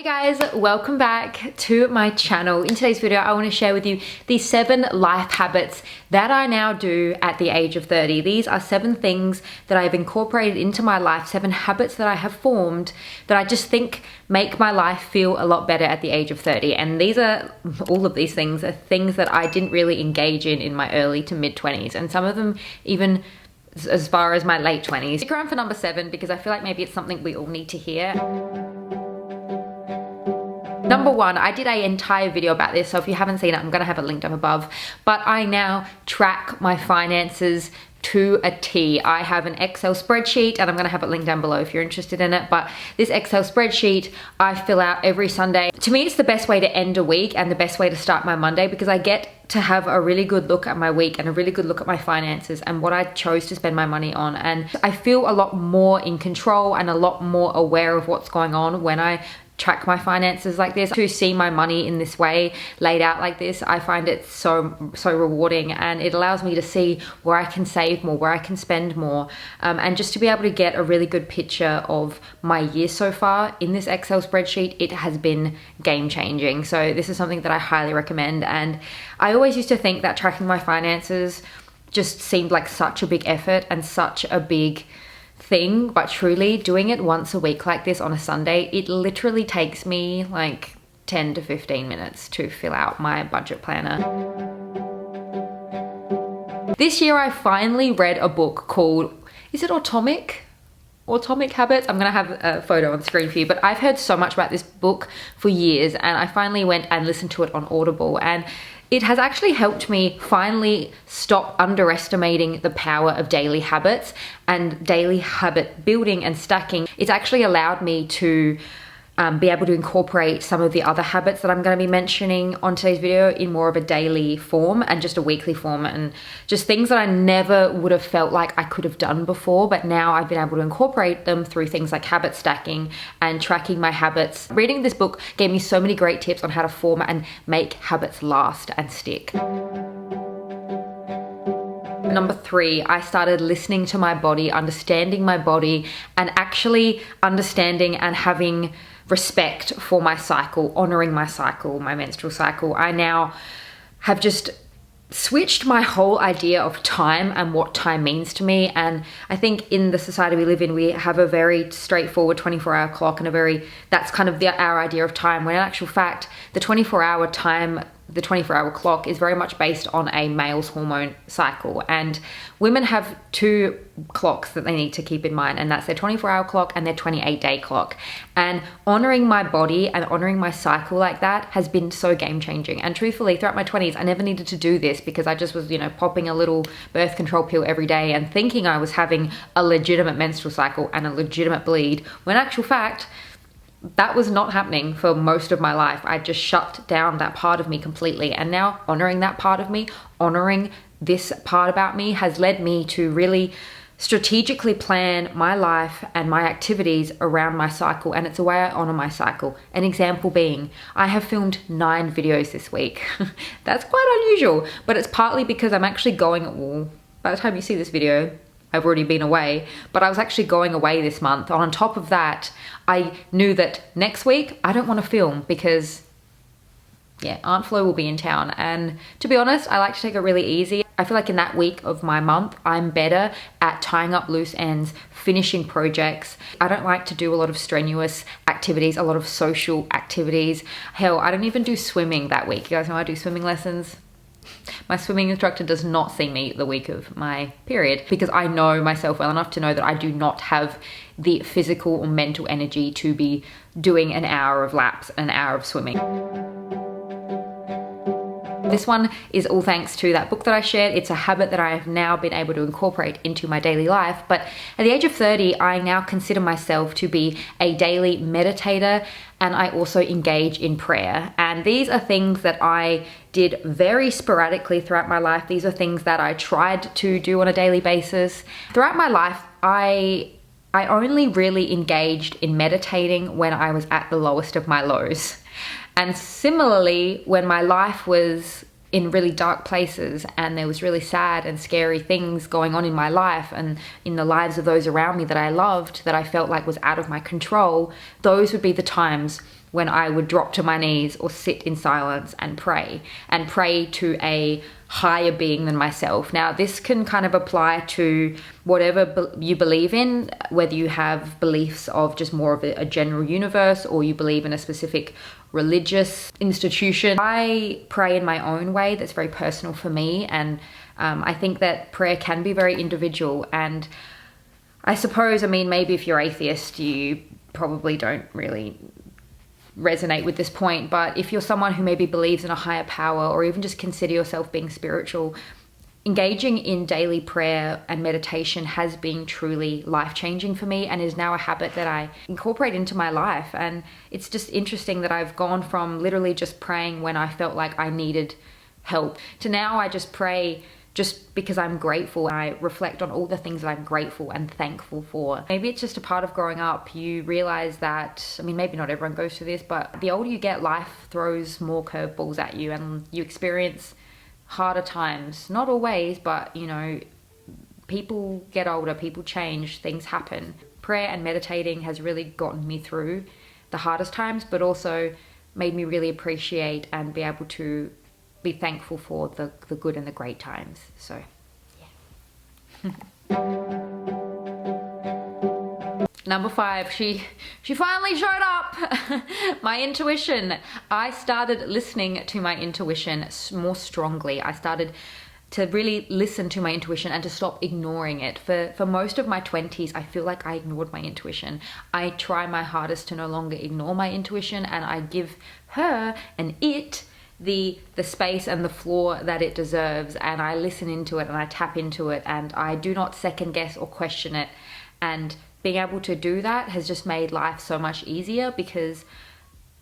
Guys, welcome back to my channel. In today's video, I want to share with you the 7 life habits that I now do at the age of 30. These are 7 things that I've incorporated into my life, 7 habits that I have formed that I just think make my life feel a lot better at the age of 30. And all of these things are things that I didn't really engage in my early to mid 20s, and some of them even as far as my late 20s. Stick around for number 7 because I feel like maybe it's something we all need to hear. Number 1, I did an entire video about this, so if you haven't seen it, I'm gonna have it linked up above, but I now track my finances to a T. I have an Excel spreadsheet, and I'm gonna have it linked down below if you're interested in it, but this Excel spreadsheet I fill out every Sunday. To me, it's the best way to end a week and the best way to start my Monday, because I get to have a really good look at my week and a really good look at my finances and what I chose to spend my money on. And I feel a lot more in control and a lot more aware of what's going on when I track my finances like this. To see my money in this way laid out like this, I find it so rewarding, and it allows me to see where I can save more, where I can spend more, and just to be able to get a really good picture of my year so far in this Excel spreadsheet. It has been game changing. So this is something that I highly recommend. And I always used to think that tracking my finances just seemed like such a big effort and such a big thing, but truly doing it once a week like this on a Sunday, it literally takes me like 10 to 15 minutes to fill out my budget planner. This year I finally read a book called, is it Atomic Habits? I'm gonna have a photo on screen for you, but I've heard so much about this book for years, and I finally went and listened to it on Audible, and it has actually helped me finally stop underestimating the power of daily habits and daily habit building and stacking. It's actually allowed me to be able to incorporate some of the other habits that I'm going to be mentioning on today's video in more of a daily form and just a weekly form, and just things that I never would have felt like I could have done before, but now I've been able to incorporate them through things like habit stacking and tracking my habits. Reading this book gave me so many great tips on how to form and make habits last and stick. Number 3, I started listening to my body, understanding my body, and actually understanding and having respect for my cycle, honoring my cycle, my menstrual cycle. I now have just switched my whole idea of time and what time means to me. And I think in the society we live in, we have a very straightforward 24-hour clock, and that's kind of our idea of time, when in actual fact, the 24-hour time, the 24-hour clock is very much based on a male's hormone cycle, and women have 2 clocks that they need to keep in mind, and that's their 24-hour clock and their 28-day clock. And honoring my body and honoring my cycle like that has been so game changing. And truthfully, throughout my 20s, I never needed to do this because I just was, popping a little birth control pill every day and thinking I was having a legitimate menstrual cycle and a legitimate bleed, when in actual fact, that was not happening for most of my life. I just shut down that part of me completely. And now honoring that part of me, honoring this part about me, has led me to really strategically plan my life and my activities around my cycle. And it's a way I honor my cycle. An example being, I have filmed 9 videos this week. That's quite unusual, but it's partly because I'm actually going, by the time you see this video, I've already been away, but I was actually going away this month. On top of that, I knew that next week I don't want to film because Aunt Flo will be in town. And to be honest, I like to take it really easy. I feel like in that week of my month, I'm better at tying up loose ends, finishing projects. I don't like to do a lot of strenuous activities, a lot of social activities. Hell, I don't even do swimming that week. You guys know I do swimming lessons. My swimming instructor does not see me the week of my period because I know myself well enough to know that I do not have the physical or mental energy to be doing an hour of laps, an hour of swimming. This one is all thanks to that book that I shared. It's a habit that I have now been able to incorporate into my daily life. But at the age of 30, I now consider myself to be a daily meditator, and I also engage in prayer. And these are things that I did very sporadically throughout my life. These are things that I tried to do on a daily basis. Throughout my life, I only really engaged in meditating when I was at the lowest of my lows. And similarly, when my life was in really dark places and there was really sad and scary things going on in my life and in the lives of those around me that I loved, that I felt like was out of my control, those would be the times when I would drop to my knees or sit in silence and pray to a higher being than myself. Now, this can kind of apply to whatever you believe in, whether you have beliefs of just more of a general universe or you believe in a specific religious institution. I pray in my own way that's very personal for me, and I think that prayer can be very individual. And I suppose, I mean, maybe if you're atheist, you probably don't really resonate with this point, but if you're someone who maybe believes in a higher power or even just consider yourself being spiritual, engaging in daily prayer and meditation has been truly life-changing for me and is now a habit that I incorporate into my life. And it's just interesting that I've gone from literally just praying when I felt like I needed help to now I just pray just because I'm grateful. I reflect on all the things that I'm grateful and thankful for. Maybe it's just a part of growing up. You realize that, I mean, maybe not everyone goes through this, but the older you get, life throws more curveballs at you and you experience harder times. Not always, but you know, people get older, people change, things happen. Prayer and meditating has really gotten me through the hardest times, but also made me really appreciate and be able to be thankful for the good and the great times. So yeah. Number 5, she finally showed up. My intuition. I started listening to my intuition more strongly. I started to really listen to my intuition and to stop ignoring it. For most of my 20s, I feel like I ignored my intuition. I try my hardest to no longer ignore my intuition, and I give her and it the space and the floor that it deserves, and I listen into it and I tap into it and I do not second guess or question it. And being able to do that has just made life so much easier, because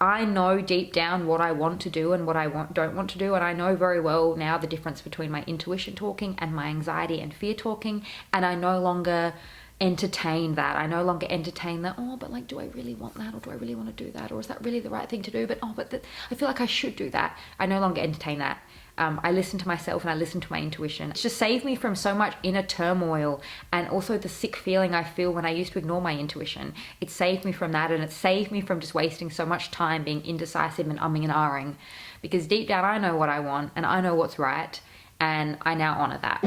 I know deep down what I want to do and what I don't want to do, and I know very well now the difference between my intuition talking and my anxiety and fear talking, and I no longer entertain that. I no longer entertain that, oh, but like, do I really want that, or do I really want to do that, or is that really the right thing to do, but I feel like I should do that. I no longer entertain that. I listen to myself and I listen to my intuition. It's just saved me from so much inner turmoil, and also the sick feeling I feel when I used to ignore my intuition. It saved me from that, and it saved me from just wasting so much time being indecisive and umming and ahhing, because deep down I know what I want and I know what's right, and I now honor that.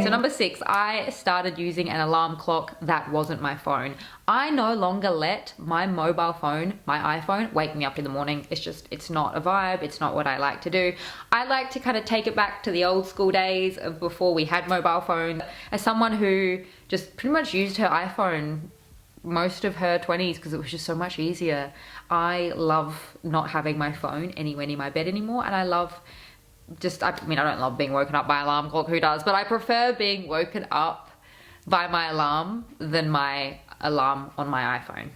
So number 6, I started using an alarm clock that wasn't my phone. I no longer let my mobile phone, my iPhone, wake me up in the morning. It's not a vibe. It's not what I like to do. I like to kind of take it back to the old school days of before we had mobile phones. As someone who just pretty much used her iPhone most of her 20s because it was just so much easier, I love not having my phone anywhere near my bed anymore, and I love I don't love being woken up by an alarm clock, who does? But I prefer being woken up by my alarm than my alarm on my iPhone.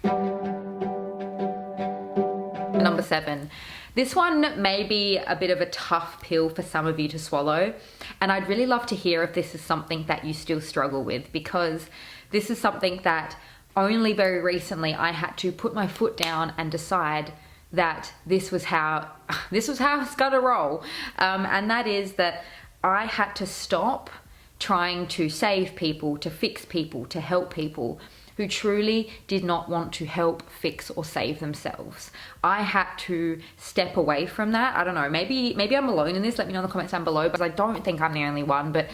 Number 7. This one may be a bit of a tough pill for some of you to swallow, and I'd really love to hear if this is something that you still struggle with, because this is something that only very recently I had to put my foot down and decide that this was how it's gonna roll, and that is that I had to stop trying to save people, to fix people, to help people who truly did not want to help, fix, or save themselves. I had to step away from that. I don't know, maybe I'm alone in this. Let me know in the comments down below, because I don't think I'm the only one, but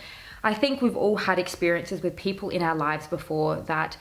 I think we've all had experiences with people in our lives before that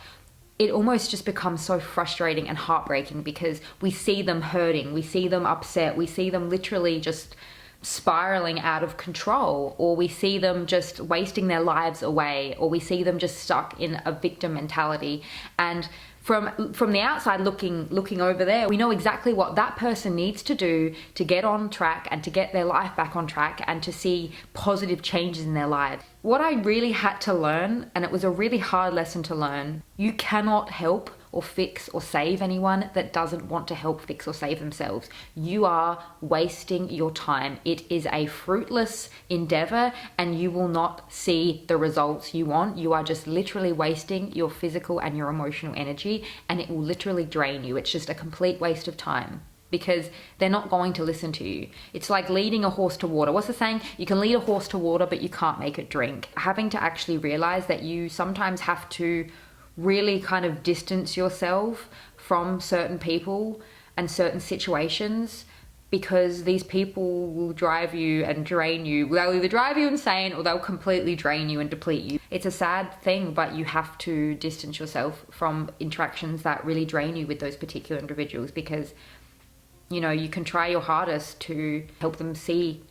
it almost just becomes so frustrating and heartbreaking, because we see them hurting, we see them upset, we see them literally just spiraling out of control, or we see them just wasting their lives away, or we see them just stuck in a victim mentality. And from the outside looking over there, we know exactly what that person needs to do to get on track and to get their life back on track and to see positive changes in their lives. What I really had to learn, and it was a really hard lesson to learn, you cannot help or fix or save anyone that doesn't want to help, fix, or save themselves. You are wasting your time. It is a fruitless endeavor, and you will not see the results you want. You are just literally wasting your physical and your emotional energy, and it will literally drain you. It's just a complete waste of time, because they're not going to listen to you. It's like leading a horse to water. What's the saying? You can lead a horse to water, but you can't make it drink. Having to actually realize that you sometimes have to really kind of distance yourself from certain people and certain situations, because these people will drive you and drain you. They'll either drive you insane or they'll completely drain you and deplete you. It's a sad thing, but you have to distance yourself from interactions that really drain you with those particular individuals, because, you know, you can try your hardest to help them see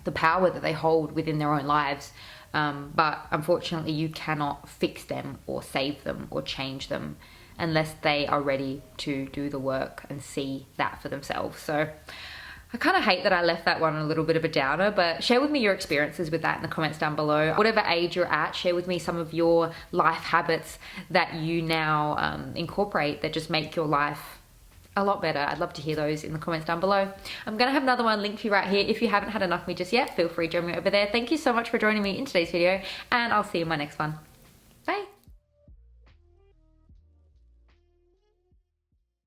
the power that they hold within their own lives. But unfortunately, you cannot fix them or save them or change them unless they are ready to do the work and see that for themselves. So I kind of hate that I left that one a little bit of a downer, but share with me your experiences with that in the comments down below. Whatever age you're at, share with me some of your life habits that you now incorporate that just make your life a lot better. I'd love to hear those in the comments down below. I'm gonna have another one linked to you right here. If you haven't had enough of me just yet, feel free to join me over there. Thank you so much for joining me in today's video, and I'll see you in my next one.